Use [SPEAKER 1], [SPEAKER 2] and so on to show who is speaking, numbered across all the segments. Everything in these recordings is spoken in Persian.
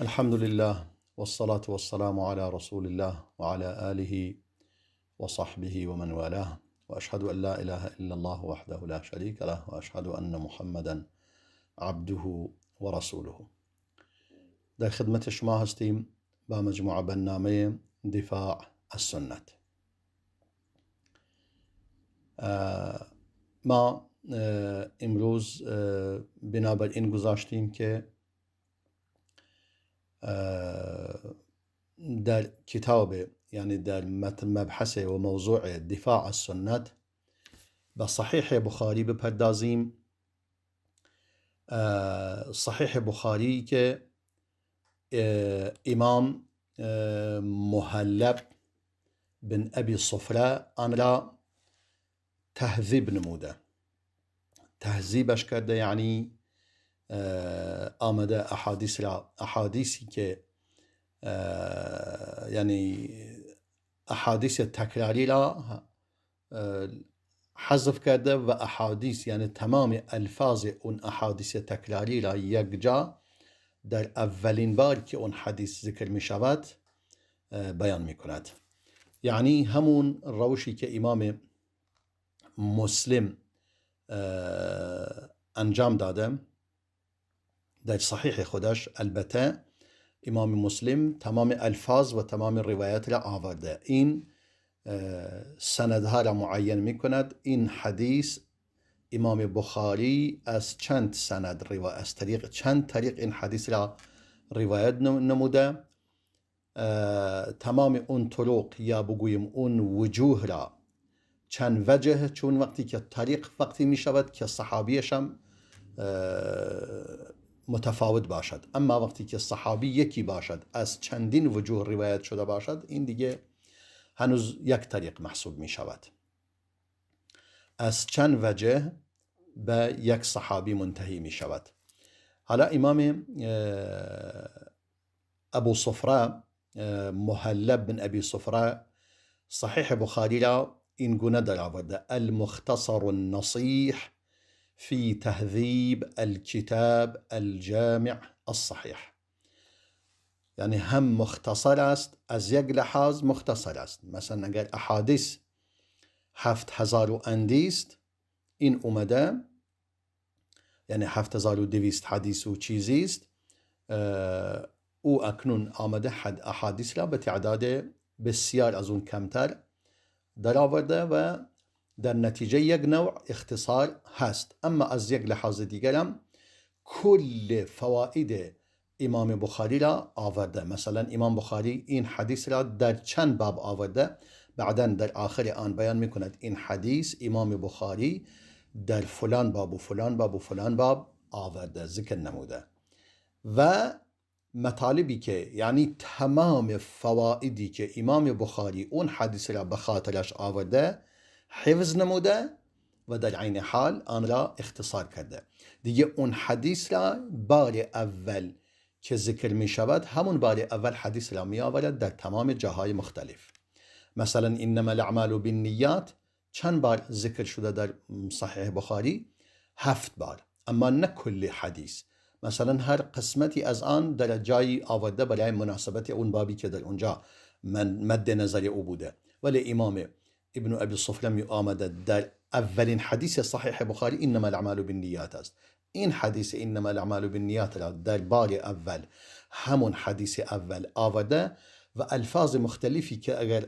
[SPEAKER 1] الحمد لله والصلاة والسلام على رسول الله وعلى آله وصحبه ومن والاه، وأشهد أن لا إله إلا الله وحده لا شريك له، وأشهد أن محمدا عبده ورسوله. در خدمت شما هستیم با مجموعه برنامه دفاع السنت. ما امروز بنابر این گذاشتیم که در کتاب، یعنی در مبحث و موضوع دفاع السنت به صحیح بخاری بپردازیم. صحیح بخاری که امام محلب بن ابی صفره آن را تهذیب نموده. تهذیبش کرده، یعنی آمده احادیثی که یعنی احادیث تکراری را حذف کرده و احادیث، یعنی تمام الفاظ اون احادیث تکراری را یک جا در اولین بار که اون حدیث ذکر می شود بیان می کند. یعنی همون روشی که امام مسلم انجام داده در صحیح خودش. البته امام مسلم تمام الفاظ و تمام روایت را آورده، این سندها را معین می کند. این حدیث امام بخاری از چند سند از چند طریق این حدیث را روایت نموده. تمام اون طرق، یا بگویم اون وجوه را چند وجه، چون وقتی که طریق وقتی می شود که صحابیش هم متفاوت باشد، اما وقتی که صحابی یکی باشد از چندین وجوه روایت شده باشد، این دیگه هنوز یک طریق محسوب می شود. از چند وجه به یک صحابی منتهی می شود. حالا امام ابو صفره، محلب بن ابی صفره، صحیح بخاری را این گونه در آورده: المختصر النصیح فی تهذیب الكتاب الجامع الصحیح. یعنی هم مختصر است، از یک لحاظ مختصر است. مثلا اگر احادیث 7000 و اندیست، این اومده یعنی 7200 حدیث و چیزی است، او اکنون آمده احادیث را به تعداد بسیار از اون کمتر در آورده و در نتیجه یک نوع اختصار هست. اما از یک لحاظ دیگرم کل فواید امام بخاری را آورده. مثلا امام بخاری این حدیث را در چند باب آورده، بعدا در آخر آن بیان می کند این حدیث امام بخاری در فلان باب و فلان باب و فلان باب آورده، ذکر نموده. و مطالبی که، یعنی تمام فوائدی که امام بخاری اون حدیث را به خاطرش آورده حفظ نموده و در عین حال آن را اختصار کرده. دیگه اون حدیث را بار اول که ذکر می شود، همون بار اول حدیث را می آورد در تمام جاهای مختلف. مثلا انما الاعمال بالنیات چند بار ذکر شده در صحیح بخاری؟ 7 بار، اما نه کل حدیث. مثلا هر قسمتی از آن در جایی آورده برای مناسبت اون بابی که در اونجا مد نظر او بوده. ولی امام ابن ابی صفره می آمده در اولین حدیث صحیح بخاری انما الاعمال بالنیات است. این حدیث انما الاعمال بالنیات را در بار اول، همون حدیث اول آورده و الفاظ مختلفی که اگر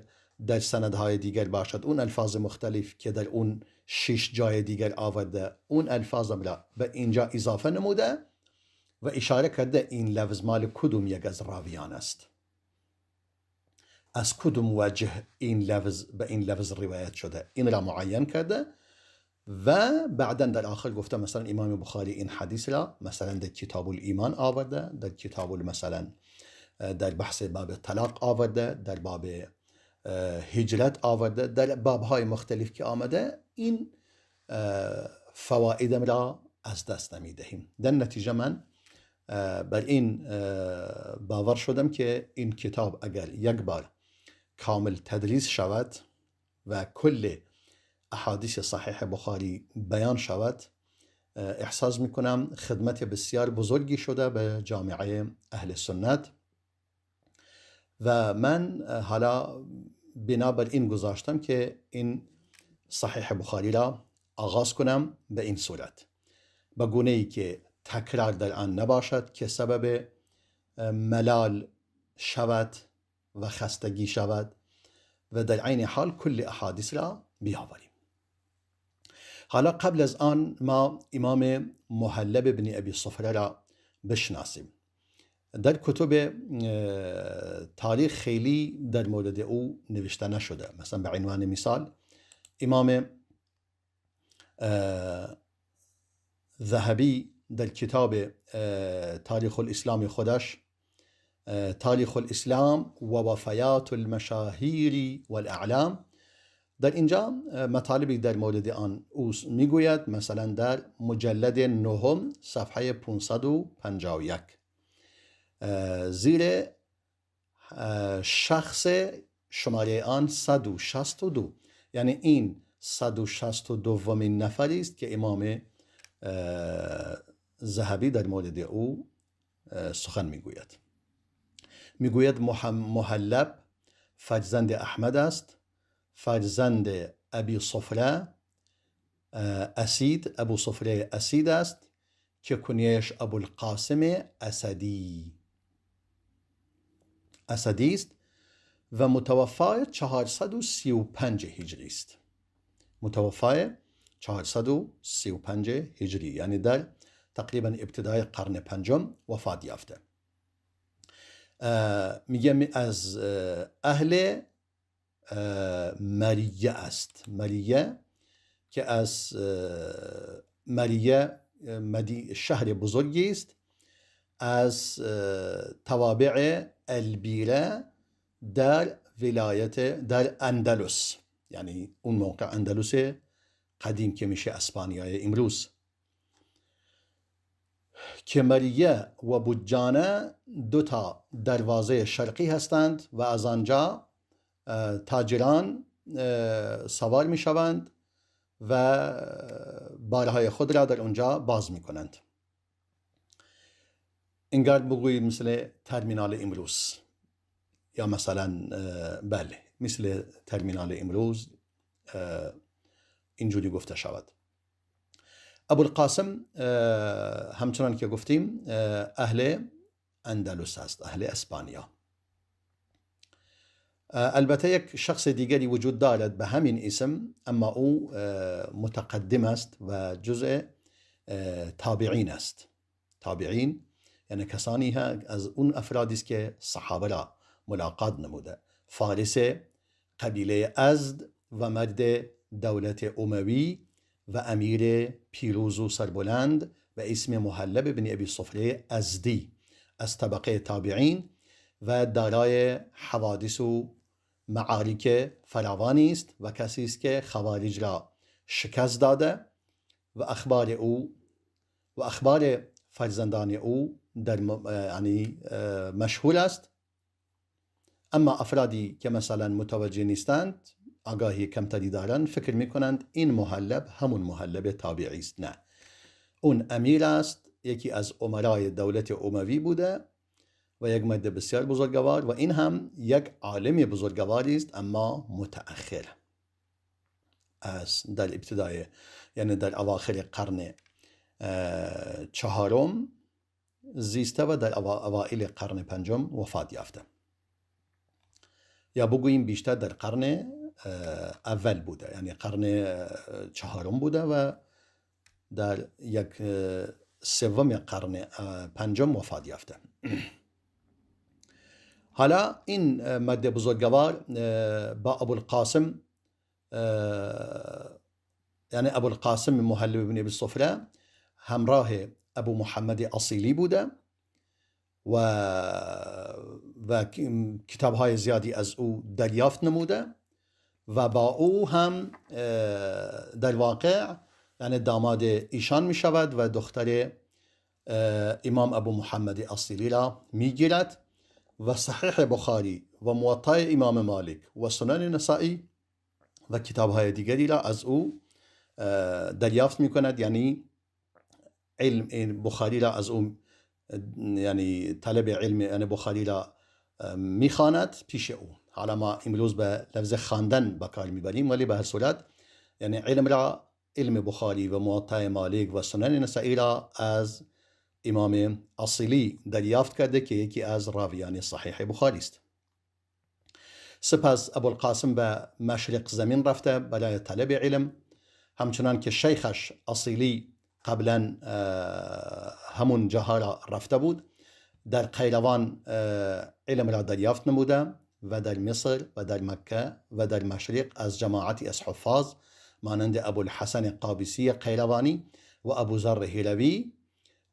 [SPEAKER 1] در سندهای دیگر باشد، اون الفاظ مختلف که در اون 6 جای دیگر آورده، اون الفاظ را به اینجا اضافه نموده و اشاره کرده این لفظ مال کدوم یک از راویان است، از کدوم وجه این لفظ به این لفظ روایت شده، این را معین کرده. و بعدا در آخر گفته مثلا امام بخاری این حدیث را مثلا در کتاب الایمان آورده، در کتاب مثلا در بحث باب طلاق آورده، در باب هجرت آورده، در بابهای مختلف که آمده. این فوائدم را از دست نمی دهیم. در نتیجه من بر این باور شدم که این کتاب اگر یک بار کامل تدریس شود و کل احادیث صحیح بخاری بیان شود احساس میکنم خدمت بسیار بزرگی شده به جامعه اهل سنت و من حالا بنابر این گذاشتم که این صحیح بخاری را آغاز کنم به این صورت، به گونه ای که تکرار در آن نباشد که سبب ملال شود و خستگی شود و در عین حال کل احادیث را بیاوریم. حالا قبل از آن ما امام محلب بن ابی صفره را بشناسیم. در کتب تاریخ خیلی در مورد او نوشته نشده. مثلا به عنوان مثال امام ذهبی در کتاب تاریخ الاسلام خودش تاریخ الاسلام و وفیات المشاهیر والاعلام، در اینجا مطالبی در مورد آن او میگوید. مثلا در مجلد 9 صفحه 551 زیر شخص شماره آن 162، یعنی این 162مین نفری است که امام ذهبی در مورد او سخن میگوید. میگوید محلب فرزند احمد است، فرزند ابی صفره اسید، ابو صفره اسید است که کنیش ابو القاسم اسدی است و متوفای 435 هجری است. متوفای 435 هجری، یعنی در تقریبا ابتدای قرن پنجم وفات یافته. میگه از اهل مریه است. مریه که از مریه شهر بزرگی است از توابع البیره در ولایت در اندلس، یعنی اون موقع اندلس قدیم که میشه اسپانیای امروز، که مریه و بجانه دو تا دروازه شرقی هستند و از آنجا تاجران سوار می شوند و بارهای خود را در اونجا باز می کنند. انگار بگویید مثل ترمینال امروز، یا مثلا بله مثل ترمینال امروز اینجوری گفته شود. ابوالقاسم همچنان که گفتیم اهل اندلس است، اهل اسپانیا. البته یک شخص دیگری وجود دارد به همین اسم، اما او متقدم است و جزء تابعین است. تابعین یعنی کسانی از اون افرادی است که صحابه را ملاقات نموده. فارس قبیله ازد و مرد دولت اموی و امیر پیروز و سربلند و اسم محلب بن ابی صفره ازدی از طبقه تابعین و دارای حوادث و معارک فراوانی است و کسی است که خوارج را شکست داده و اخبار فرزندان او در یعنی مشهور است. اما افرادی که مثلا متوجه نیستند، آگاهی کمتری دارند، فکر میکنند این محلب همون محلب تابعی است. نه، اون امیر است، یکی از امرای دولت اموی بوده و یک مرد بسیار بزرگوار و این هم یک عالم بزرگواری است، اما متأخر از در ابتدای، یعنی در اواخر قرن چهارم زیسته و در اوائل قرن پنجم وفات یافته، یا بگوییم بیشتر در قرن اول بوده، یعنی قرن چهارم بوده و در یک سوم قرن پنجم وفات یافته. حالا این مرد بزرگوار با ابوالقاسم، یعنی ابوالقاسم محلب بن ابی صفره، همراه ابو محمد اصیلی بوده و کتاب‌های زیادی از او دریافت نموده و با او هم در واقع یعنی داماد ایشان می شود و دختر امام ابو محمد اصیلی را می گیرد و صحیح بخاری و موطأ امام مالک و سنن نسائی و کتاب‌های دیگری را از او دریافت می کند، یعنی علم بخاری را از اون یعنی طلب علم یعنی بخاری را میخواند پیش او. حالا ما امروز به لفظ خواندن به کار میبریم، ولی به هر صورت یعنی علم بخاری و موطأ مالک و سنن نسائی را از امام اصیلی دریافت کرده که یکی از راویان صحیح بخاری است. سپس ابوالقاسم به مشرق زمین رفته برای طلب علم، همچنان که شیخش اصیلی قبلا همون جاها را رفته بود. در قیروان علم را دریافت نموده و در مصر و در مکه و در مشرق از جماعتی از حفاظ مانند ابوالحسن قابسی قیروانی و ابو ذر هلوی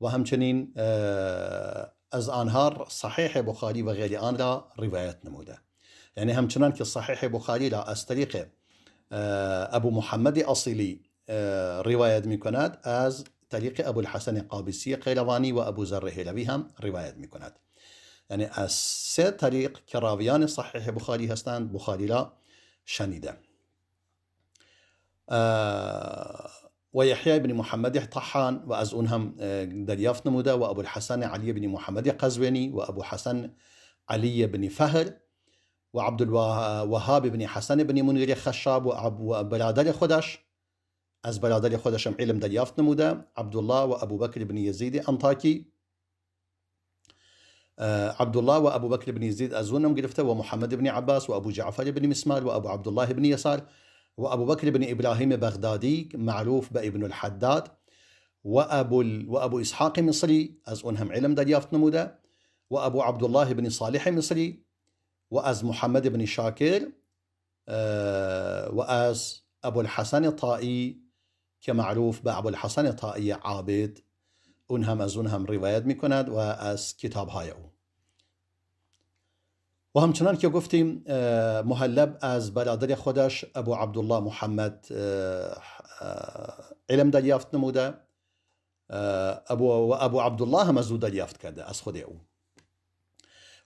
[SPEAKER 1] و همچنین از آنها صحیح بخاری و غیر آن را روایت نموده. یعنی همچنان که صحیح بخاری را از طریق ابو محمد اصیلی روایت می کند، از طریق ابوالحسن قابسی قیروانی و ابو ذر هلوی هم روایت می کند. یعنی از 3 طریق که راویان صحیح بخاری هستند بخاری را شنیده. و یحیی بن محمد طحان و از اون هم دریافت نموده، و ابوالحسن علی بن محمد قزوینی و ابو حسن علی بن فهر و عبدالوهاب بن حسن بن منیر خشاب و برادر خودش، از برادر خودش هم علم دریافت نموده، عبدالله و ابو بکر بن یزید انطاکی. عبدالله و ابو بکر بن یزید از اونم گرفته، و محمد بن عباس و ابو جعفر بن مسمار و ابو عبدالله بن یسار و ابو بکر بن ابراهیم بغدادی معروف به ابن الحداد و ابو اسحاق مصری از اون هم علم دریافت نموده، و ابو عبدالله بن صالح مصری و از محمد بن شاکر و از ابو الحسن طائی که معروف به ابو الحسن طائی عابد، اون هم از اون هم روایت می کند و از کتاب های او. و همچنان که گفتیم محلب از برادر خودش ابو عبدالله محمد علم دریافت نموده، ابو عبدالله هم از او دریافت کرده از خود او.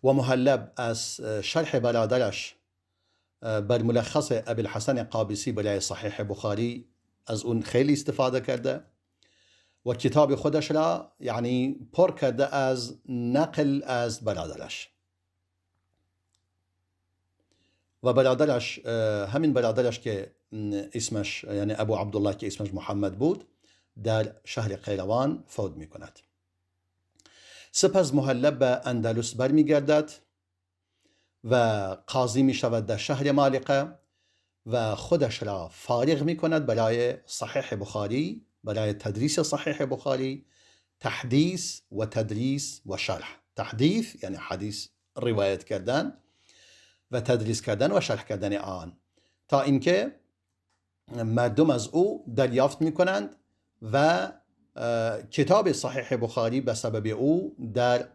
[SPEAKER 1] و محلب از شرح برادرش بر ملخص ابی الحسن قابسی برای صحیح بخاری از اون خیلی استفاده کرده و کتاب خودش را یعنی پر کرده از نقل از برادرش. و برادرش همین برادرش که اسمش یعنی ابو عبدالله که اسمش محمد بود در شهر قیروان فوت می کند. سپس محلب به اندلس برمی گردد و قاضی می شود در شهر مالقه و خودش را فارغ می کند برای صحیح بخاری، برای تدریس صحیح بخاری، تحدیث و تدریس و شرح. تحدیث یعنی حدیث روایت کردن و تدریس کردن و شرح کردن آن، تا اینکه مردم از او دریافت می کنند و کتاب صحیح بخاری به سبب او در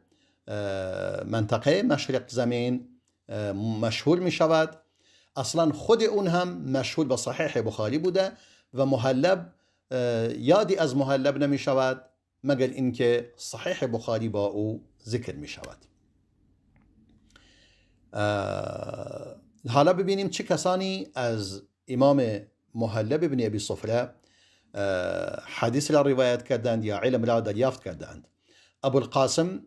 [SPEAKER 1] منطقه مشرق زمین مشهور می شود. اصلا خود اون هم مشهور به صحیح بخاری بوده و محلب یادی از محلب نمی شود مگر اینکه صحیح بخاری با او ذکر می شود. حالا ببینیم چه کسانی از امام محلب بن ابی صفره حدیث را روایت کردند یا علم را دریافت کردند. ابوالقاسم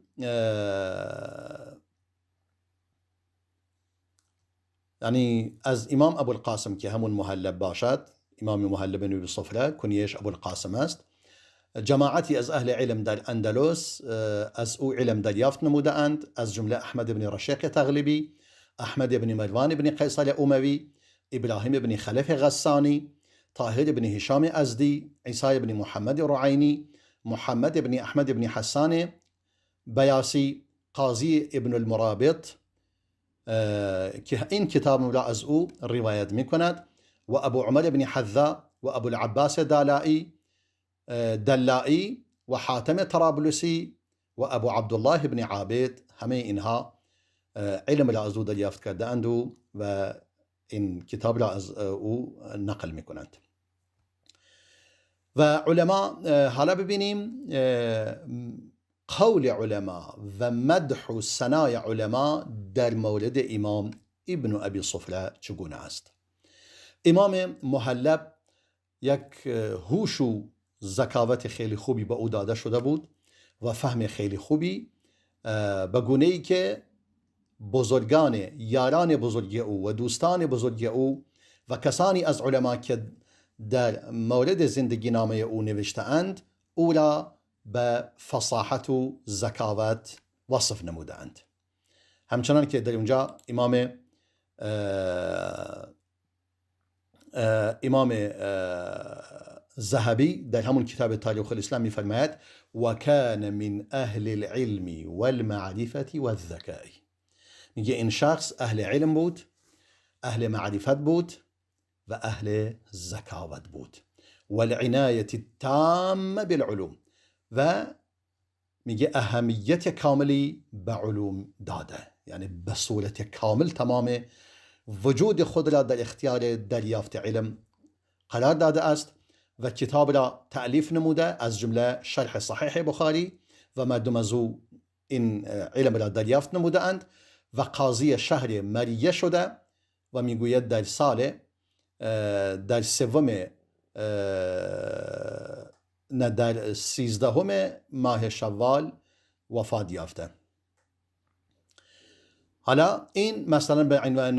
[SPEAKER 1] یعنی از امام ابوالقاسم که همون محلب باشد، امام محلب بن ابی صفره کنیش ابوالقاسم است، جماعتی از اهل علم در اندلس از او علم دریافت نموده اند، از جمله احمد بن رشیق تغلبی، احمد بن مروان بن قیصر اموی، ابراهیم بن خلف غسانی، طاهر بن هشام ازدی، عیسی بن محمد رعینی، محمد بن احمد بن حسان بیاسی، قاضی ابن المرابط که این کتاب را از او روایت می کند، و ابو عمر بن حذا و ابو العباس دلائي و حاتم طرابلسی و ابو عبدالله بن عابد، همه اینها علم را از او دریافت کرده اند و این کتاب را از او نقل می کنند. و علما، حالا ببینیم قول علما و مدح و ثنای علما در مورد امام ابن ابی صفره چگونه است. امام محلب یک هوش و ذکاوت خیلی خوبی به او داده شده بود و فهم خیلی خوبی، به گونه‌ای که بزرگان یاران بزرگ او و دوستان بزرگ او و کسانی از علما که در مورد زندگی نامه او نوشته‌اند او را به فصاحت و ذکاوت وصف نمودند. همچنان که در اونجا امام ذهبی در همون کتاب تاریخ الاسلام می‌فرماید و کان من اهل العلم والمعرفة والذکاء. میگه این شخص اهل علم بود، اهل معرفت بود و اهل ذکاوت بود، والعنایت التامه بالعلوم، و میگه اهمیت کاملی به علوم داده، یعنی به صورت کامل تمام وجود خود را در اختیار دریافت علم قرار داده است و کتاب را تألیف نموده، از جمله شرح صحیح بخاری و مردم از او این علم را دریافت نموده اند و قاضی شهر مریه شده و میگوید در سال در در 13 ماه شوال وفات یافته. حالا این مثلا به عنوان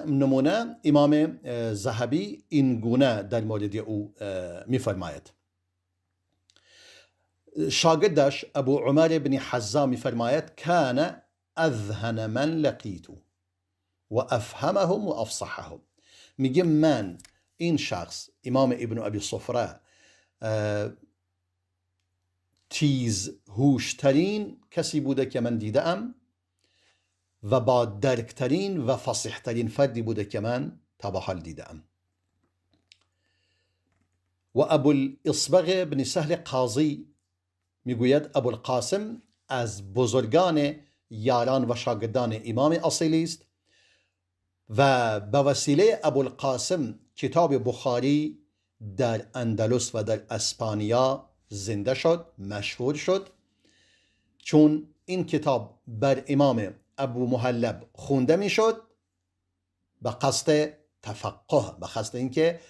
[SPEAKER 1] نمونه امام ذهبی این گونه در مورد او میفرماید. شاگردش ابو عمر بن حزام میفرماید کان اذهن من لقیتو و افهمهم و افصحهم. میگه من این شخص امام ابن ابی صفره تیز هوشترین کسی بوده که من دیدم و با درکترین و فصیحترین فردی بوده که من تا به حال دیدم. و ابو الاصبغ بن سهل قاضی میگوید ابو القاسم از بزرگان یاران و شاگردان امام اصیلی است و به وسیله ابو القاسم کتاب بخاری در اندلس و در اسپانیا زنده شد، مشهور شد، چون این کتاب بر امام ابو محلب خونده میشد به قصد تفقه، به قصد اینکه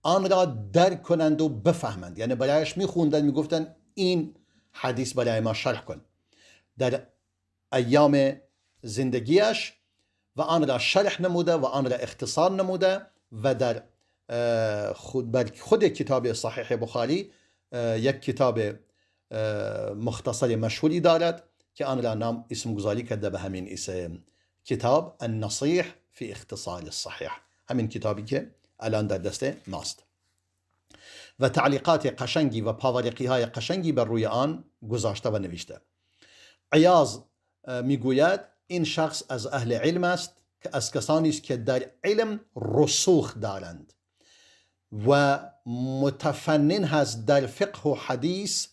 [SPEAKER 1] آن را درک کنند و بفهمند، یعنی برایش میخوندند، میگفتند این حدیث برای ما شرح کن. در ایام زندگیش و آن را شرح نموده و آن را اختصار نموده و در خود کتاب صحیح بخاری یک کتاب مختصر مشهوری دارد که آن را اسم گذاری کرده به همین اسم، کتاب النصیح فی اختصار الصحیح، همین کتابی که الان در دست ماست و تعلیقات قشنگی و پاورقی های قشنگی بر روی آن گذاشته و نوشته. عیاض میگوید این شخص از اهل علم است، که از کسانی است که در علم رسوخ دارند و متفنن هست در فقه و حدیث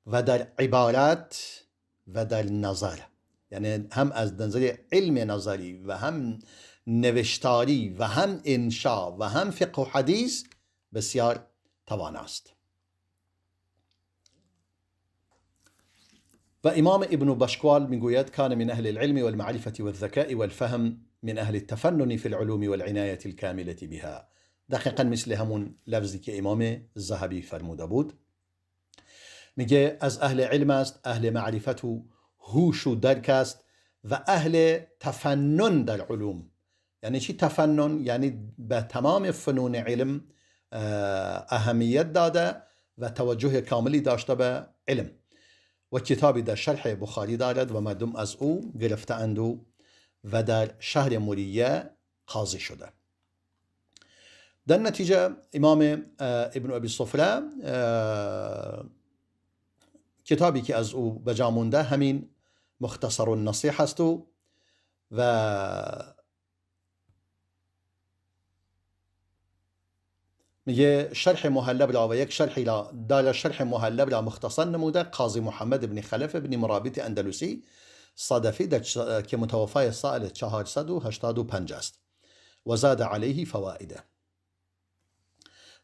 [SPEAKER 1] و در عبارت و در نظر، یعنی هم از نظر علم نظری و هم نوشتاری و هم انشا و هم فقه و حدیث بسیار تواناست. و امام ابن بشکوال میگوید کان من اهل العلم والمعرفة والذكاء والفهم من اهل التفنن في العلوم والعنایة الكاملة بها. دقیقا مثل همون لفظی که امام ذهبی فرموده بود. میگه از اهل علم است، اهل معرفت و هوش و درک است و اهل تفنن در علوم. یعنی چی تفنن؟ یعنی به تمام فنون علم اهمیت داده و توجه کاملی داشته به علم و کتابی در شرح بخاری دارد و مردم از او گرفته‌اند و در شهر مریه قاضی شده. در نتیجه امام ابن ابی صفره کتابی که از او به جا مونده همین مختصر النصیح است و میگه شرح محلب را و یک شرحی را دال شرح محلب را مختصر نموده قاضی محمد بن خلف بن مرابط اندلسی صدفی که متوفای سال 485 است و زاد علیه فوائده.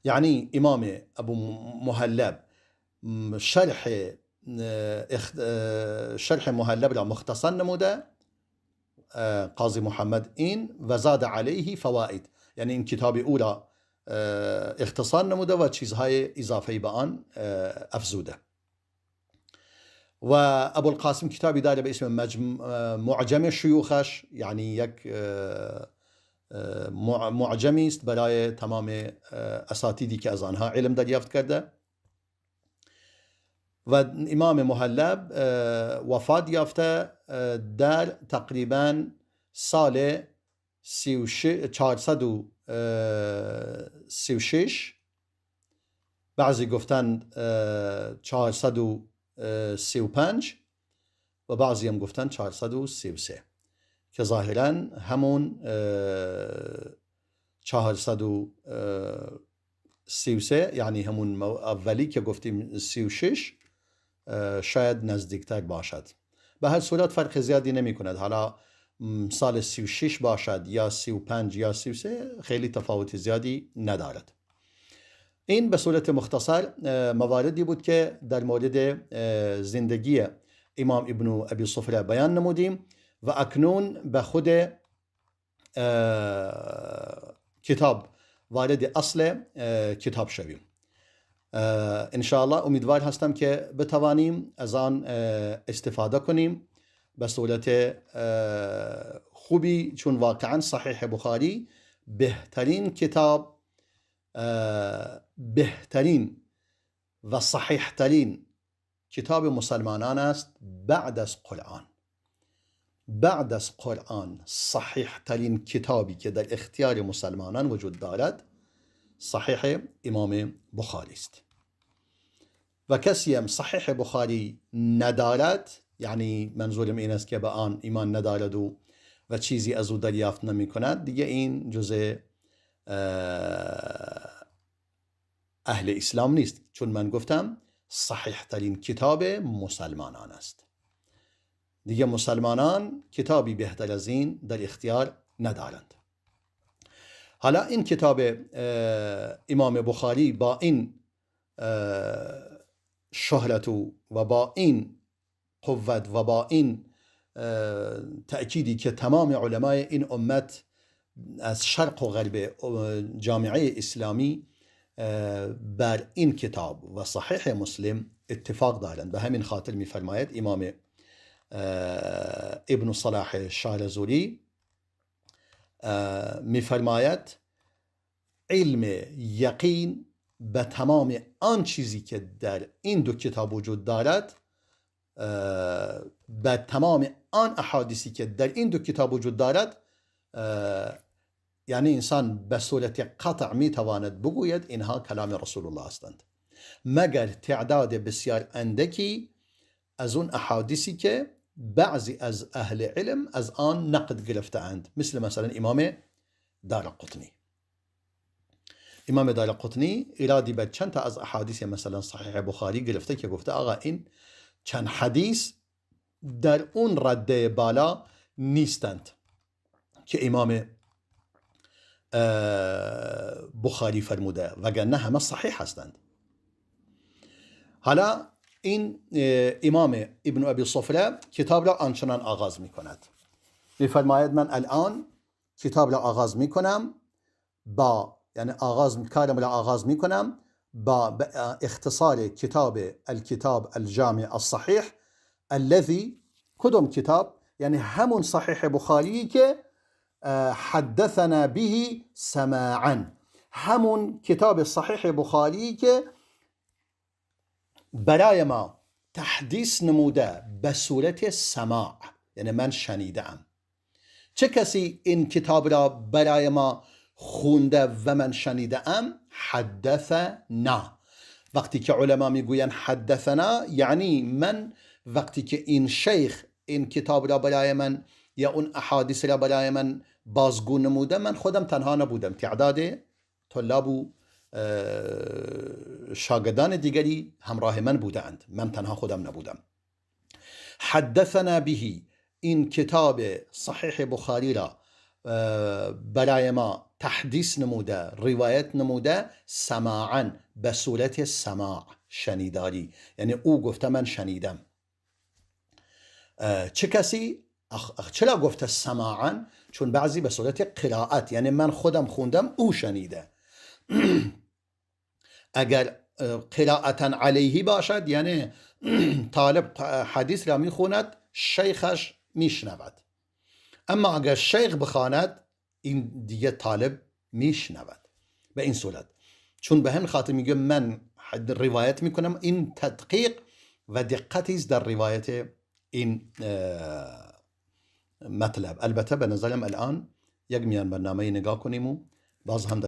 [SPEAKER 1] یعنی امام ابو محلب شرح محلب را مختصر نموده قاضی محمد این و زاد علیه فوائد، یعنی این کتاب او را اختصار نموده و چیزهای اضافه‌ای به آن افزوده. و ابو القاسم کتابی داره به اسم معجم شیوخش، یعنی یک معجمی است برای تمام اساتیدی که از آنها علم دریافت کرده. و امام محلب وفات یافته در تقریبا سال 436، بعضی گفتند 435 و بعضی هم گفتند 433 که ظاهرا همون 433 یعنی همون اولی که گفتیم 36 شاید نزدیکتر باشد. به هر صورت فرق زیادی نمی کند، حالا سال 36 باشد یا 35 یا 33 خیلی تفاوت زیادی ندارد. این به صورت مختصر مواردی بود که در مورد زندگی امام ابن ابی صفره بیان نمودیم و اکنون به خود کتاب وارد اصل کتاب شویم. انشاءالله امیدوار هستم که بتوانیم از آن استفاده کنیم به صورت خوبی، چون واقعا صحیح بخاری بهترین کتاب، بهترین و صحیح ترین کتاب مسلمانان است بعد از قرآن. بعد از قرآن صحیح ترین کتابی که در اختیار مسلمانان وجود دارد صحیح امام بخاری است. و کسی هم صحیح بخاری ندارد، یعنی منظورم این است که به آن ایمان ندارد و چیزی از او دریافت نمی کند، دیگه این جزء اهل اسلام نیست، چون من گفتم صحیح ترین کتاب مسلمانان است. دیگه مسلمانان کتابی بهتر از این در اختیار ندارند. حالا این کتاب امام بخاری با این شهرت و با این قوت و با این تأکیدی که تمام علمای این امت از شرق و غرب جامعه اسلامی بر این کتاب و صحیح مسلم اتفاق دارند، به همین خاطر می‌فرماید امام ابن صلاح شارزوری می‌فرماید علم یقین به تمام آن چیزی که در این دو کتاب وجود دارد، به تمام آن احادیثی که در این دو کتاب وجود دارد، یعنی انسان به صورت قطع میتواند بگوید اینها کلام رسول الله هستند، مگر تعداد بسیار اندکی از اون احادیثی که بعضی از اهل علم از آن نقد گرفته‌اند، مثلا امام دارقطنی. امام دارقطنی ایرادی بر چند تا از احادیث مثلا صحیح بخاری گرفته که گفته آقا این چند حدیث در اون رده بالا نیستند که امام بخاری فرموده، وگرنه همه صحیح هستند. حالا این امام ابن ابی صفره کتاب را آنچنان آغاز می کند، می فرماید من الان کتاب را آغاز می کنم با، یعنی کارم را آغاز می کنم با اختصار کتاب الكتاب الجامع الصحيح الذي، کدوم کتاب؟ یعنی همون صحیح بخاری که حدثنا به سماعا، همون کتاب صحیح بخاری که برای ما تحدیث نموده به صورت سماع، یعنی من شنیدم. چه کسی این کتاب را برای ما خونده و من شنیدم؟ حدثنا. وقتی که علما میگوین حدثنا، یعنی من وقتی که این شیخ این کتاب را برای من یا اون احادیث را برای من بازگو نموده، من خودم تنها نبودم، تعداد طلاب و شاگردان دیگری همراه من بودند، من تنها خودم نبودم. حدثنا به، این کتاب صحیح بخاری را برای ما تحدیث نموده، روایت نموده، سماعا، به صورت سماع، شنیداری، یعنی او گفته من شنیدم. چه کسی؟ چرا گفته سماعا؟ چون بعضی به صورت قرائت، یعنی من خودم خوندم او شنیده. اگر قراءة علیه باشد یعنی طالب حدیث را میخوند، شیخش میشنود. اما اگر شیخ بخواند، این دیگه طالب میشنود. به این صورت، چون به همین خاطر میگه من روایت میکنم، این تدقیق و دقتی است در روایت این مطلب. البته به نظرم الان یک میان برنامه نگاه کنیم و باز هم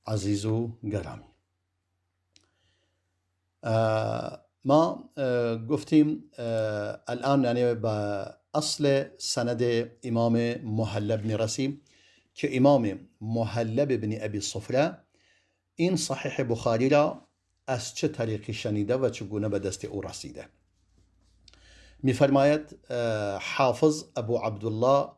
[SPEAKER 1] عزیز و گرامی، ما گفتیم الان یعنی به اصل سند امام محلب میرسیم که امام محلب بن ابی صفره این صحیح بخاری را از چه طریقی شنیده و چگونه به دست او رسیده. میفرماید حافظ ابو عبدالله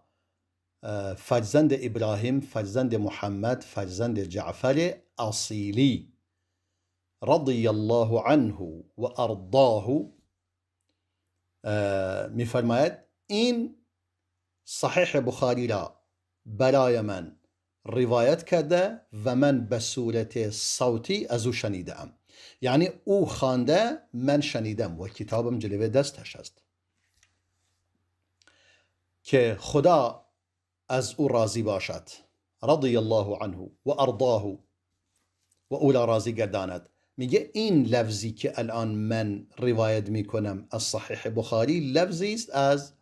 [SPEAKER 1] فرزند ابراهیم فرزند محمد فرزند جعفر اصیلی رضی الله عنه و ارضاه میفرماید این صحیح بخاری را برای من روایت کرده و من به صورت صوتی از او شنیدم. یعنی او خوانده من شنیدم و کتابم جلوی دستش است. که خدا از او راضی باشد، رضی الله عنه و ارضاه، و او را راضی گرداند. میگه این لفظی که الان من روایت میکنم از صحیح بخاری لفظی است از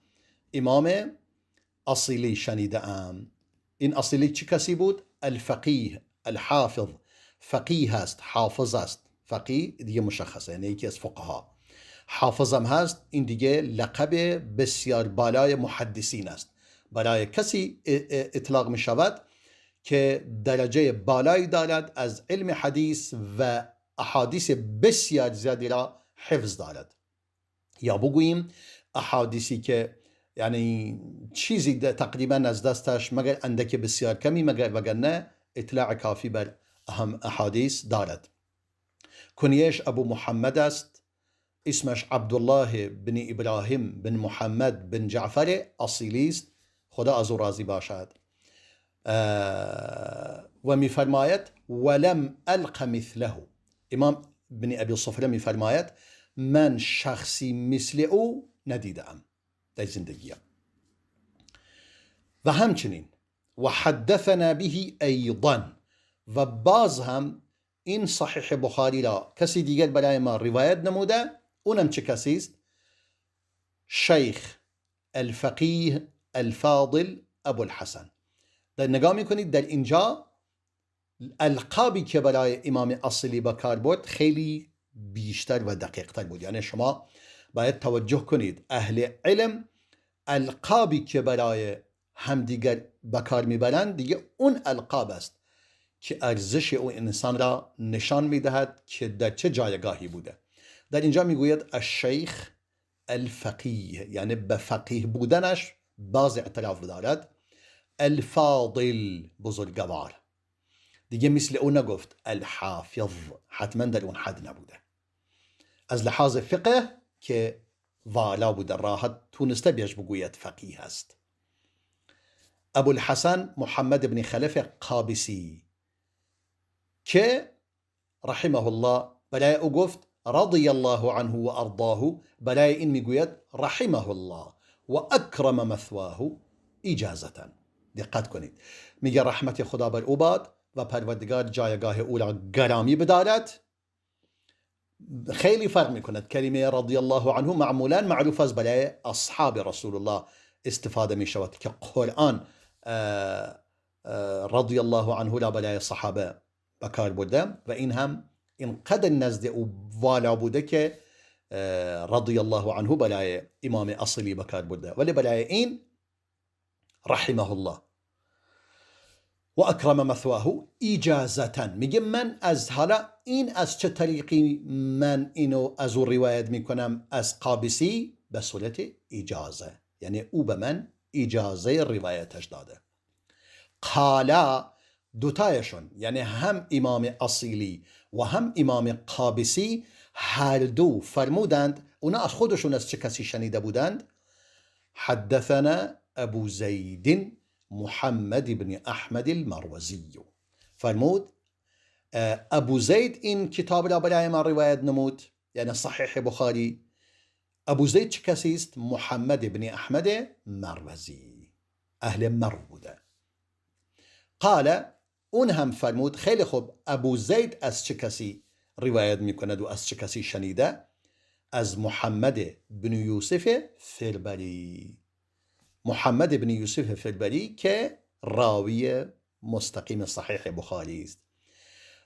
[SPEAKER 1] امام اصیلی شنیده ام. این اصیلی چه کسی بود؟ الفقیه الحافظ. فقیه هست، حافظ است. فقیه دیگه مشخصه، یعنی یکی از فقها. حافظم هست، این دیگه لقب بسیار بالای محدثین است. برای کسی اطلاق می شود که درجه بالایی دارد از علم حدیث و احادیث بسیار زیادی را حفظ دارد. یا بگوییم احادیثی که یعنی چیزی تقریبا از دستش مگر اندک بسیار کمی، مگر وگرنه اطلاع کافی بر اهم احادیث دارد. کنیش ابو محمد است، اسمش عبدالله بن ابراهیم بن محمد بن جعفر اصیلی است، خدا از او راضی باشد. و میفرماید ولم الق مثله. امام بن ابی صفره میفرماید من شخصی مثل او ندیدم در زندگیم. و همچنین و حدثنا به ایضا، و باز هم این صحیح بخاری را کسی دیگر برای ما روایت نموده. اونم چه کسی است؟ شیخ الفقیه الفاضل ابو الحسن. در نگاه میکنید در اینجا القابی که برای امام اصلی به کار برد خیلی بیشتر و دقیق تر بود. یعنی شما باید توجه کنید، اهل علم القابی که برای همدیگر به کار میبرند دیگه اون القاب است که ارزش اون انسان را نشان میدهد که در چه جایگاهی بوده. در اینجا میگوید الشیخ الفقیه، یعنی به فقیه بودنش باز اعتراف دارد. الفاضل، بزرگوار. دیگه مثل اون نگفت الحافظ، حتما در اون حد نبوده. از لحاظ فقه که والا بوده، راحت تونسته بیش بگوید فقیه است. ابو الحسن محمد بن خلف قابسی که رحمه الله برای او گفت رضی الله عنه و ارضاه، برای این میگوید رحمه الله و اکرم مثواه اجازتا. دقت کنید، میگه رحمت خدا بر او باد و پروردگار جایگاه او را گرامی بدارد. خیلی فرق میکند. کلمه رضی الله عنه معمولا معروف است برای اصحاب رسول الله استفاده می شود که قرآن رضی الله عنه را برای صحابه بکار برده و این هم اینقدر نزد او والا بوده که رضی الله عنه برای امام اصلی بکار برده. ولی برای این رحمه الله و اکرم مثواه اجازتا، میگه من از حالا این از چه طریقی من اینو از او روایت میکنم از قابسی؟ به صورت اجازه، یعنی او به من اجازه روایتش داده. قالا، دوتایشون یعنی هم امام اصیلی و هم امام قابسی هر دو فرمودند، اونا از خودشون از چه کسی شنیده بودند؟ حدثنا ابو زید محمد بن احمد المروزی. فرمود ابو زید این کتاب را برای ما روایت نمود، یعنی صحیح بخاری. ابو زید چه کسی است؟ محمد بن احمد مروزی، اهل مرو بوده. قال، اون هم فرمود خیلی خوب، ابو زید از چه کسی روایت میکند و از چه کسی شنیده؟ از محمد بن یوسف فربری. محمد بن یوسف فربری که راوی مستقیم صحیح بخاری است.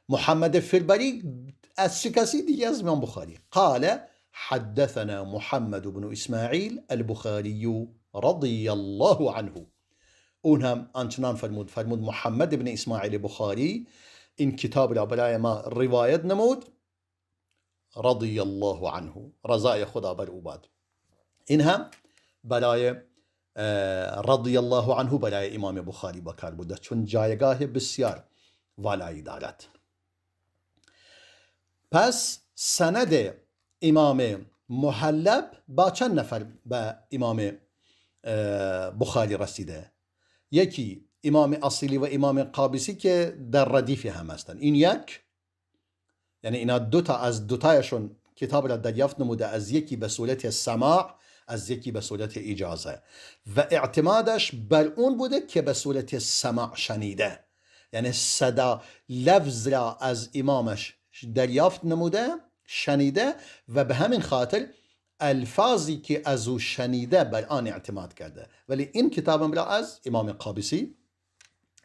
[SPEAKER 1] محمد فیلبری از چه کسی دیگه؟ از امام بخاری. قال حدثنا محمد بن اسماعیل البخاری رضی الله عنه. اون هم آنچنان فرمود محمد بن اسماعیل بخاری این کتاب را برای ما روایت نمود، رضی الله عنه، رضای خدا بر او باد. این هم برای رضی الله عنه برای امام بخاری بکار بوده، چون جایگاه بسیار والایی دارد. پس سند امام محلب با چند نفر به امام بخاری رسیده؟ یکی امام اصیلی و امام قابسی که در ردیف هم هستند. این یک، یعنی اینا دوتا از دوتایشون کتاب را دریافت نموده، از یکی به صورت سماع، از یکی به صورت اجازه، و اعتمادش بر اون بوده که به صورت سماع شنیده، یعنی صدا لفظ را از امامش دریافت نموده، شنیده، و به همین خاطر الفاظی که از او شنیده بر آن اعتماد کرده. ولی این کتابم را از امام قابسی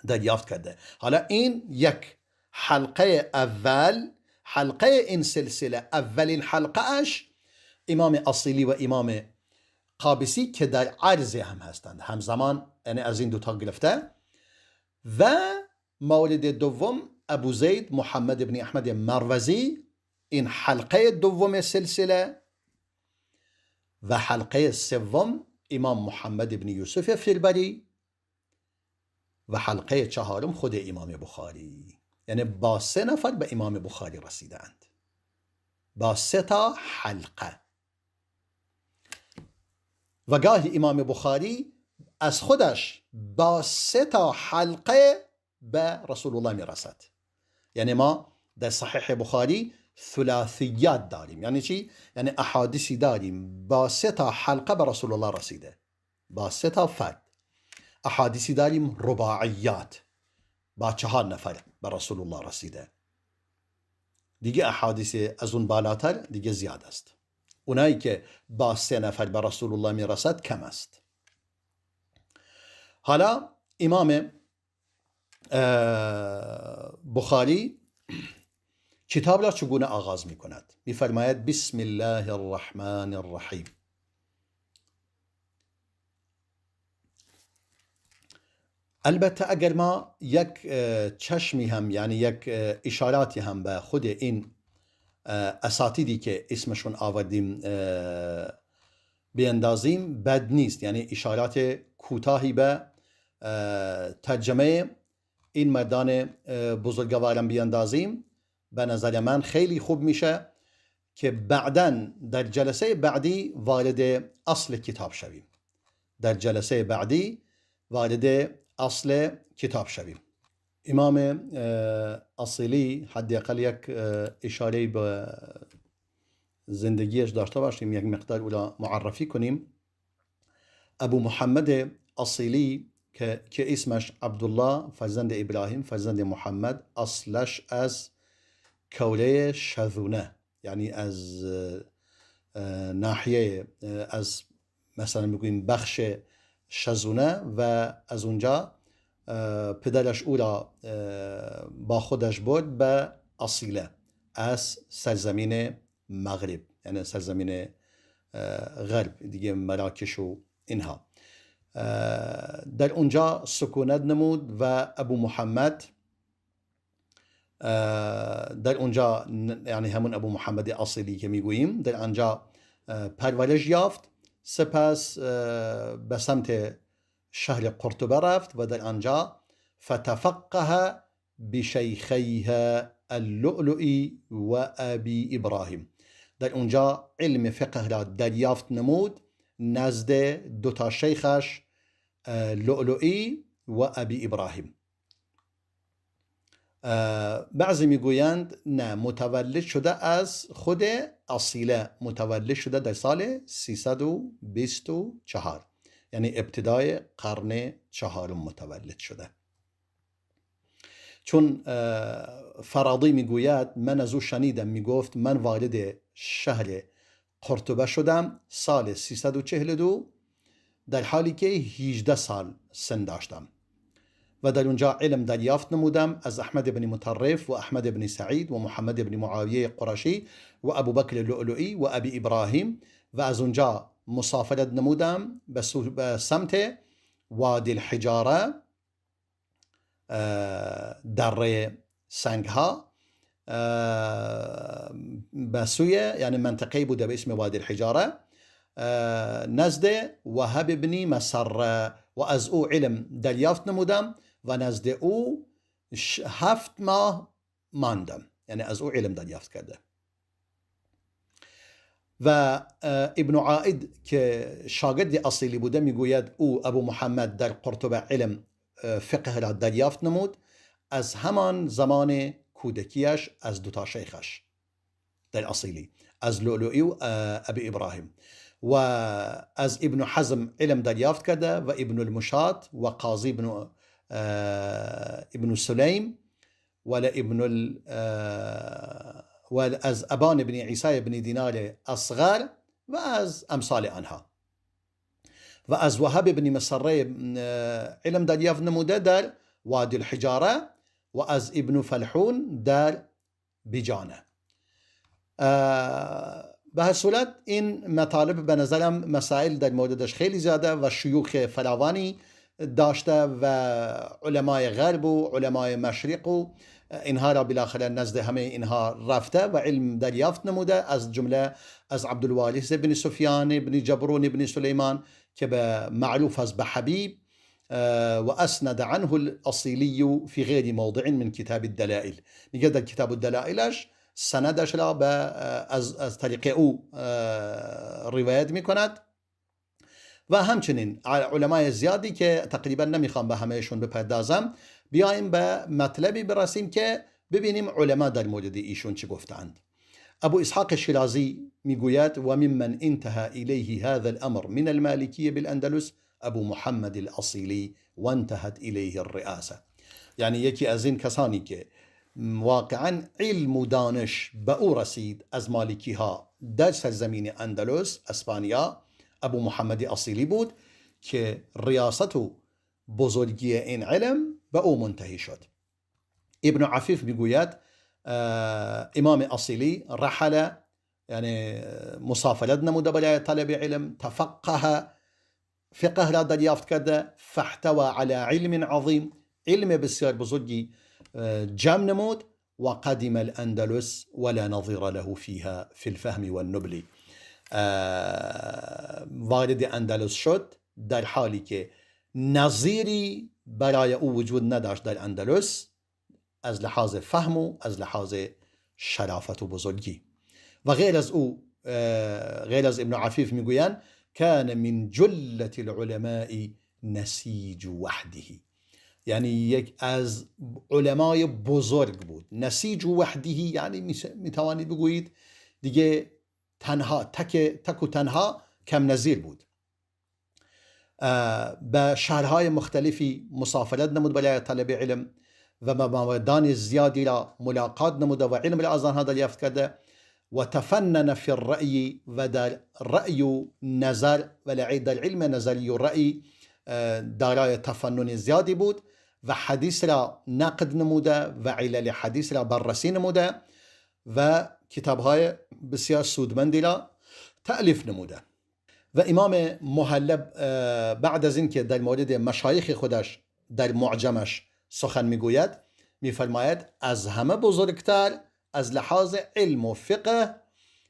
[SPEAKER 1] دریافت کرده. حالا این یک حلقه اول، حلقه این سلسله، اولین حلقه اش امام اصیلی و امام قابسی که در عرض هم هستند، همزمان، یعنی از این دوتا گرفته. و مورد دوم ابو زید محمد بن احمد مروزی، این حلقه دوم سلسله. و حلقه سوم امام محمد بن یوسف فیلبری. و حلقه چهارم خود امام بخاری. یعنی با 3 نفر به امام بخاری رسیدند، با 3 تا حلقه. و گاهی امام بخاری از خودش با 3 تا حلقه به رسول الله میرسد. یعنی ما در صحیح بخاری ثلاثیات داریم. یعنی چی؟ یعنی احادیثی داریم با 3 تا حلقه به رسول الله رسیده، با 3 تا فرد. احادیثی داریم رباعیات، با 4 نفر به رسول الله رسیده. دیگه احادیث از اون بالاتر دیگه زیاد است. اونایی که با 3 نفر به رسول الله میرسد کم است. حالا امام بخاری کتاب را چگونه آغاز می کند؟ می فرماید بسم الله الرحمن الرحیم. البته اگر ما یک چشمی هم، یعنی یک اشاراتی هم به خود این اساتیدی که اسمشون آوردیم بیندازیم بد نیست، یعنی اشارات کوتاهی به ترجمه این مردان بزرگوارم بیندازیم، به نظر من خیلی خوب میشه که بعداً در جلسه بعدی وارد اصل کتاب شویم. در جلسه بعدی وارد اصل کتاب شویم. امام اصیلی حداقل یک اشاره به زندگیش داشته باشیم، یک مقدار او را معرفی کنیم. ابو محمد اصیلی که اسمش عبدالله فرزند ابراهیم فرزند محمد، اصلش از کوله شذونه، یعنی از ناحیه، از مثلا میگوییم بخش شذونه، و از اونجا پدرش او را با خودش برد به اصیله، از سرزمین مغرب، یعنی سرزمین غرب دیگه، مراکش و اینها. در اونجا سکونت نمود و ابو محمد در اونجا، یعنی همون ابو محمد اصیلی که میگوییم، در آنجا پرورش یافت. سپس به سمت شهر قرطبه رفت و در آنجا فتفقه بشیخیها اللؤلؤی و ابی ابراهیم، در اونجا علم فقه را دریافت نمود نزد 2 تا شیخش، لؤلؤی و ابی ابراهیم. بعضی میگویند نه، متولد شده از خود اصیله، متولد شده در سال 324، یعنی ابتدای قرن 4 متولد شده. چون فرادی میگوید من از او شنیدم، میگفت من وارد شهر قرطبه شدم سال 342 در حالی که 18 سال سن داشتم و در اونجا علم دریافت نمودم از احمد بن مطرف و احمد بن سعید و محمد بن معاویه قرشی و ابوبکر لؤلؤی و ابی ابراهیم و از اونجا مسافرت نمودم به سمت وادی الحجاره، دره سنگها، به سوی یعنی منطقه بوده به اسم وادی الحجاره نزد وهب بن مسره و از او علم دریافت نمودم و نزد او 7 ماه ماندم، یعنی از او علم دریافت کرده. و ابن عائد که شاگرد اصیلی بوده میگوید او ابو محمد در قرطبه علم فقه را دریافت نمود از همان زمان کودکیش از 2 شیخش در اصیلی، از لؤلؤی و ابی ابراهیم، و از ابن حزم علم دریافت کرده و ابن المشات و قاضی ابن سلیم و از ابان بن عیسی بن دینار اصغر و از امثال آنها. و از وهب بن مسره علم دریافت نموده در وادی الحجاره و از ابن فلحون در بیجانه. به هر صورت این مطالب به نظرم مسائل در موردش خیلی زیاده و شیوخ فراوانی داشته و علمای غرب و علمای مشرق و اینها را بالاخره نزد همه اینها رفته و علم دریافت نموده، از جمله از عبدالوارث بن سفیان بن جبرون بن سلیمان که به معروف از به حبیب و اسند عنه الاصیلی فی غیر موضع من کتاب الدلائل، میگه در کتاب الدلائلش سندش را از طریق او روایت میکند و همچنین علمای زیادی که تقریبا نمیخوام به همهشون بپردازم. بیایم به مطلبی برسیم که ببینیم علما در مورد ایشون چی گفتند. ابو اسحاق شیرازی میگوید و ممن انتهى الیه هذا الامر من المالکیه بالاندلس ابو محمد الاصیلی و انتهت الیه الرئاسه، یعنی یکی از این کسانی که واقعا علم و دانش به او رسید از مالکی ها در سرزمین اندلس اسپانیا ابو محمد اصیلی بود که ریاست و بزرگی این علم به او منتهی شد. ابن عفیف میگوید امام اصیلی رحل، یعنی مسافرت نموده برای طلب علم، تفقه، فقه را دریافت کرده، فاحتوى على علم عظیم، علم بسیار بزرگی جمع نمود و قدم الاندلس ولا نظیر له فيها في الفهم والنبل، وارد اندلس شد در حالی که نظیری برای او وجود نداشت در اندلس از لحاظ فهم و از لحاظ شرافت و بزرگی. و غیر از او، غیر از ابن عفیف میگویند کان من جلة العلماء نسیج وحده، یعنی یک از علمای بزرگ بود. نسیج وحده یعنی میتوانید بگویید دیگه تنها، تک و تنها کم نظیر بود. به شهرهای مختلفی مسافرت نمود برای طلب علم و موادان زیادی را ملاقات نموده و علم را از آنها دریافت کرده و تفنن فی الرأی و در رأی و نظر و در علم نظری و رأی دارای تفنن زیادی بود و حدیث را نقد نموده و علل حدیث را بررسی نموده و کتابهای بسیار سودمندی را تألیف نموده. و امام محلب بعد از این که در مورد مشایخ خودش در معجمش سخن میگوید میفرماید از همه بزرگتر از لحاظ علم و فقه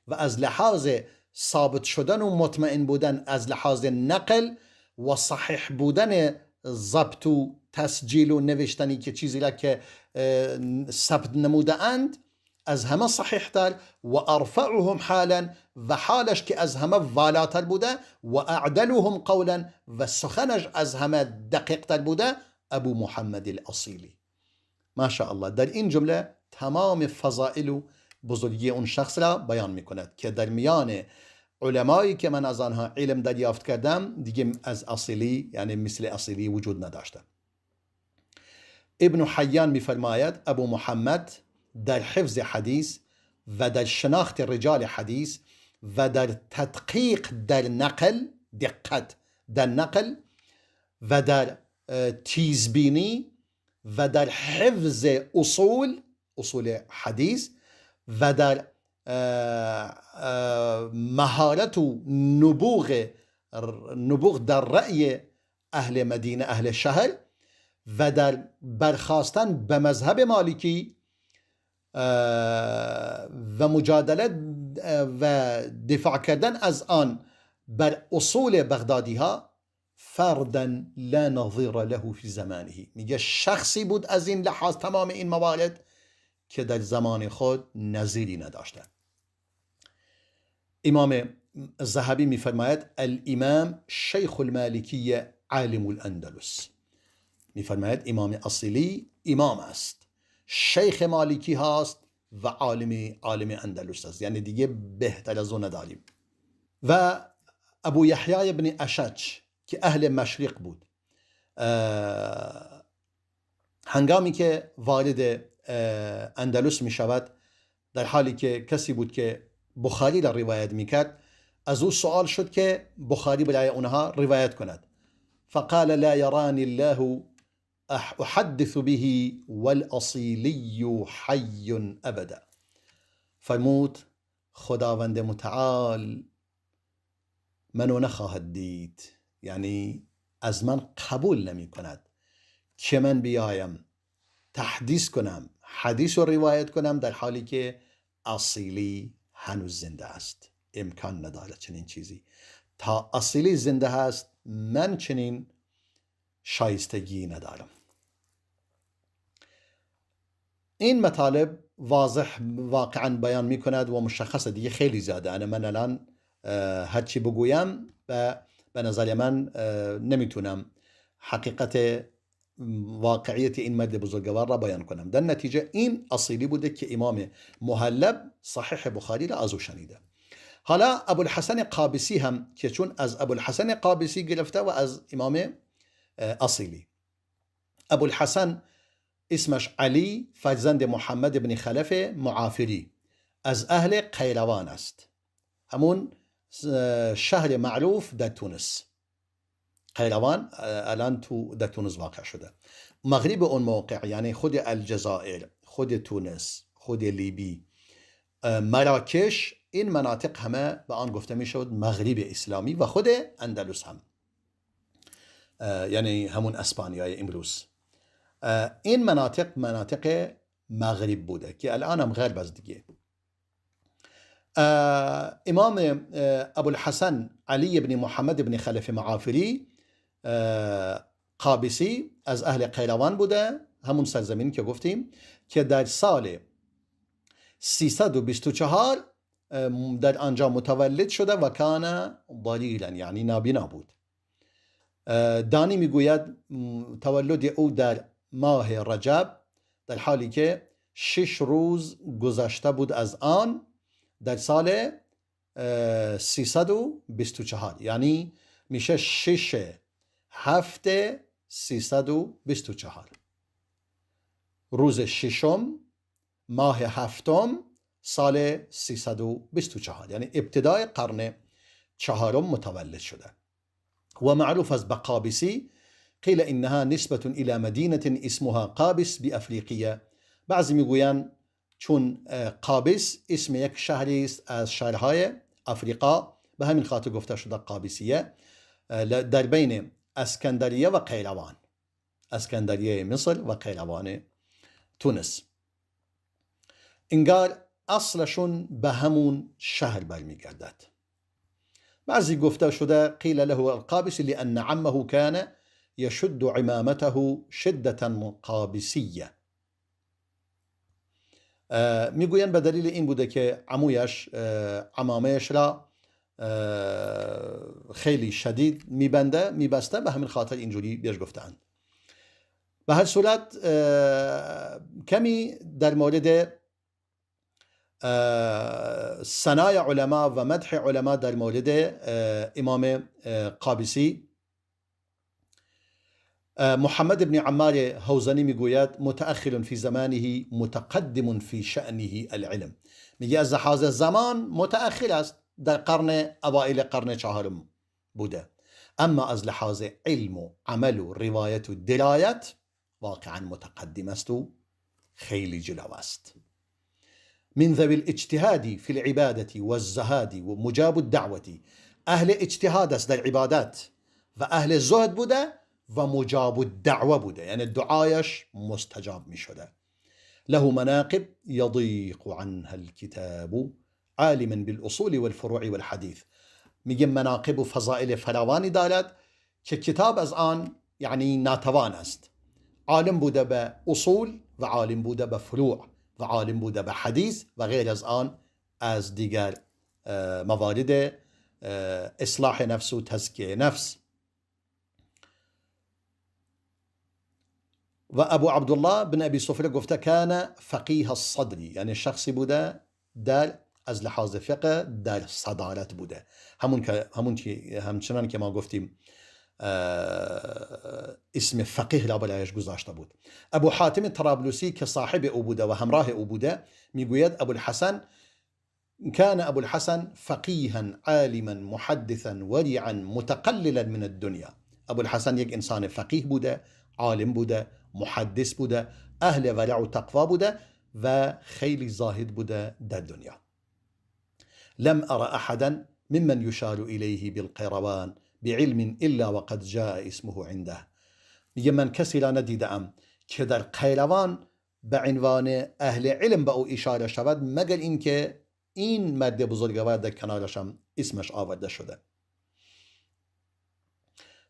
[SPEAKER 1] و از لحاظ ثابت شدن و مطمئن بودن از لحاظ نقل و صحیح بودن ضبط و تسجیل و نوشتنی که چیزی را که ثبت نموده اند از همه صحیح تر و ارفعهم حالا و حالش که از همه والاتر بوده و اعدلهم قولا و سخنش از همه دقیق تر بوده ابو محمد الاصیلی. ماشاء الله در این جمله تمام فضائل و بزرگی اون شخص را بیان می کند که در میان علمایی که من از آنها علم دریافت کردم دیگه از اصیلی یعنی مثل اصیلی وجود نداشته. ابن حیان می فرماید ابو محمد در حفظ حدیث و در شناخت رجال حدیث و در تدقیق در نقل، دقت در نقل و در تیزبینی و در حفظ اصول حدیث و در مهارت و نبوغ در رأی اهل مدینه، اهل شهر، و در برخاستن به مذهب مالکی و مجادله و دفاع کردن از آن بر اصول بغدادی ها، فردا لا نظیر له فی زمانه. میگه شخصی بود از این لحاظ تمام این موارد که در زمان خود نظیری نداشته. امام ذهبی میفرماید الامام شیخ المالکی عالم الاندلس. میفرماید امام اصیلی امام است، شیخ مالکی هاست و عالم اندلس است، یعنی دیگه بهتر از اون نداریم. و ابو یحیی ابن اشج که اهل مشرق بود، هنگامی که وارد اندلس می شود، در حالی که کسی بود که بخاری را روایت می کرد، از او سوال شد که بخاری برای اونها روایت کند. فقال لا يراني الله احدث به والاصیلی حی ابدا. فرمود خداوند متعال منو نخواهد دید، یعنی از من قبول نمی کند که من بیایم تحدیث کنم، حدیث رو روایت کنم در حالی که اصیلی هنوز زنده است. امکان ندارد چنین چیزی. تا اصیلی زنده است من چنین شایستگی ندارم. این مطالب واضح واقعا بیان می کند و مشخصه دیگه، خیلی زیاده. من الان هرچی بگویم به نظر من نمیتونم حقیقت واقعیت این مرد بزرگوار را بیان کنم. در نتیجه این اصیلی بوده که امام محلب صحیح بخاری را از او شنیده. حالا ابوالحسن قابسی هم که چون از ابوالحسن قابسی گرفته و از امام اصیلی. ابوالحسن اسمش علی فرزند محمد بن خلف معافری از اهل قیروان است، همون شهر معروف در تونس. قیروان الان در تونس واقع شده. مغرب اون موقع یعنی خود الجزائر، خود تونس، خود لیبی، مراکش، این مناطق همه به آن گفته می شود مغرب اسلامی و خود اندلس هم، یعنی همون اسپانیای امروز. این مناطق مغرب بوده که الان هم غرب از دیگه. امام ابوالحسن علی بن محمد بن خلف معافری قابسی از اهل قیروان بوده، همون سرزمین که گفتیم، که در سال 324 در آنجا متولد شده و کان ضریرا، یعنی نابینا بود. دانی میگوید تولد او در ماه رجب، در حالی که 6 روز گذشته بود از آن در سال 324، یعنی میشه 6/7/324، روز 6م ماه 7م سال 324، یعنی ابتدای قرن 4 متولد شده. و معروف از بقابسی قیل انها نسبة الى مدینة اسمها قابس بافریقیه. بعضی میگویند چون قابس اسم یک شهری است از شهرهای افریقا، به همین خاطر گفته شده قابسیه، در بین اسکندریه و قیروان، اسکندریه مصر و قیروان تونس. انگار اصلشون به همون شهر برمیگردد. بعضی گفته شده قیل له القابس لأن عمه كان يشد عمامته شدة قابسیه. میگوین به دلیل این بوده که عمویش عمامهش را خیلی شدید میبسته، به همین خاطر اینجوری بهش گفتند. به هر صورت کمی در مورد ثنای علما و مدح علما در مورد امام قابسی. محمد بن عمار حوزنی میگوید متأخر فی زمانه متقدم فی شأنه العلم. میگه از لحاظ زمان متأخر است، در اوائل قرن 4 بوده، اما از لحاظ علم و عمل و روایت و درایت واقعا متقدم است و خیلی جلو است. من ذوي الاجتهاد في العبادة والزهاد ومجاب الدعوة، اهل اجتهاد است در عبادات و اهل زهد بوده و مجاب الدعوه بوده، یعنی دعایش مستجاب می شده. له مناقب يضيق عنها الكتاب عالما بالأصول والفروع والحديث. میگه مناقب و فضائل فراوانی دارد که کتاب از آن یعنی ناتوان است. عالم بوده به اصول و عالم بوده به فروع و عالم بوده به حدیث و غیر از آن از دیگر موارد اصلاح نفس و تزکیه نفس. و ابو عبدالله بن ابی صفره گفته کان فقیه الصدر، یعنی شخصی بوده در از لحاظ فقه در صدارت بوده، همچنان که ما گفتیم اسم فقیه را برایش گذاشته بود. ابو حاتم طرابلسی که صاحب او بوده و همراه او بوده میگوید كان ابو الحسن فقيها عالما محدثا ورعا متقللا من الدنيا. ابو الحسن یک انسان فقیه بوده، عالم بوده، محدث بوده، اهل ورع و تقوا بوده و خیلی زاهد بوده در دنیا. لم ارى احدا ممن يشار اليه بالقيروان بعلم الا وقد جاء اسمه عنده. میگه من کسی را ندیدم که در قیروان به عنوان اهل علم به او اشاره شود مگر اینکه این مرد بزرگوار در کنارشم اسمش آورده شده.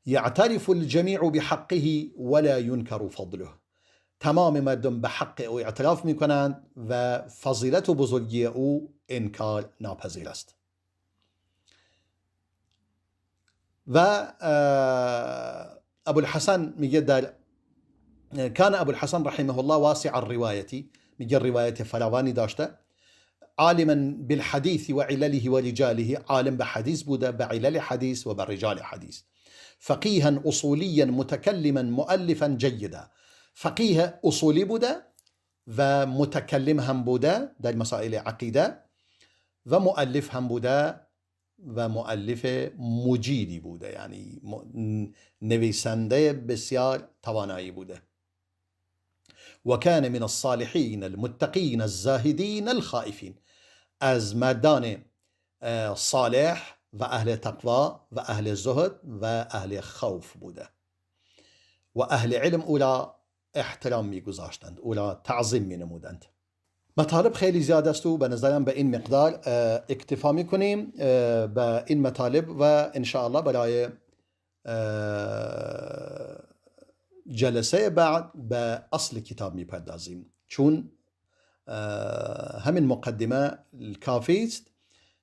[SPEAKER 1] یعترف الجمیع بحقه ولا ينكر فضله. تمام مردم به حق او اعتراف میکنند و فضیلت و بزرگی او انکار ناپذیر است. و ابو الحسن میگه کان ابو الحسن رحمه الله واسع الروایتی، میگه روایت فراوانی داشته. عالما بالحديث وعلله ورجاله، عالم به حدیث بوده، به علل حدیث و به رجال حدیث. فقیها اصولیا متکلما مؤلفا جیدا، فقیه اصولی بوده و متکلم هم بوده در مسائل عقیده و مؤلف هم بوده و مؤلف مجیدی بوده، یعنی نویسنده بسیار توانایی بوده. و کان من الصالحین المتقین الزاهدین الخائفین، از مردان صالح و اهل تقوا و اهل زهد و اهل خوف بوده و اهل علم اولا احترام میگذاشتند، اولا تعظیم مینمودند. مطالب خیلی زیاد است و به نظرم به این مقدار اکتفا میکنیم به این مطالب و انشاءالله برای جلسه بعد به اصل کتاب میپردازیم، چون همین مقدمه کافی است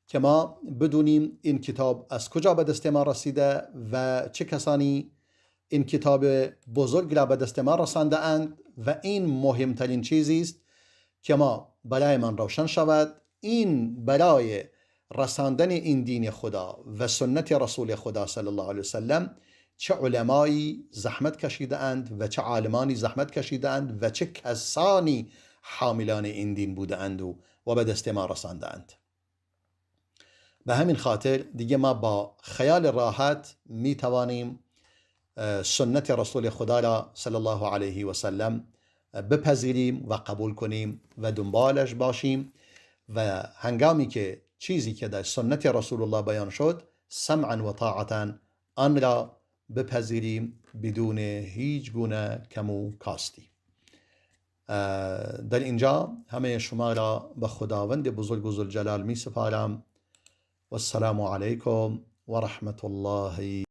[SPEAKER 1] که ما بدونیم این کتاب از کجا به دست ما رسیده و چه کسانی این کتاب بزرگ را به دست ما رسانده اند و این مهمترین چیزی است که ما برای من روشن شود. این برای رساندن این دین خدا و سنت رسول خدا صلی الله علیه وسلم چه علمایی زحمت کشیده اند و چه عالمانی زحمت کشیده اند و چه کسانی حاملان این دین بوده اند و به دست ما رسانده اند. به همین خاطر دیگه ما با خیال راحت می توانیم سنت رسول خدا را صلی الله علیه و سلم بپذیریم و قبول کنیم و دنبالش باشیم و هنگامی که چیزی که در سنت رسول الله بیان شد سمعا و طاعتا آن را بپذیریم بدون هیچ گونه کم و کاستی. در اینجا همه شما را به خداوند بزرگ و ذوالجلال می سپارم و السلام علیکم و رحمت الله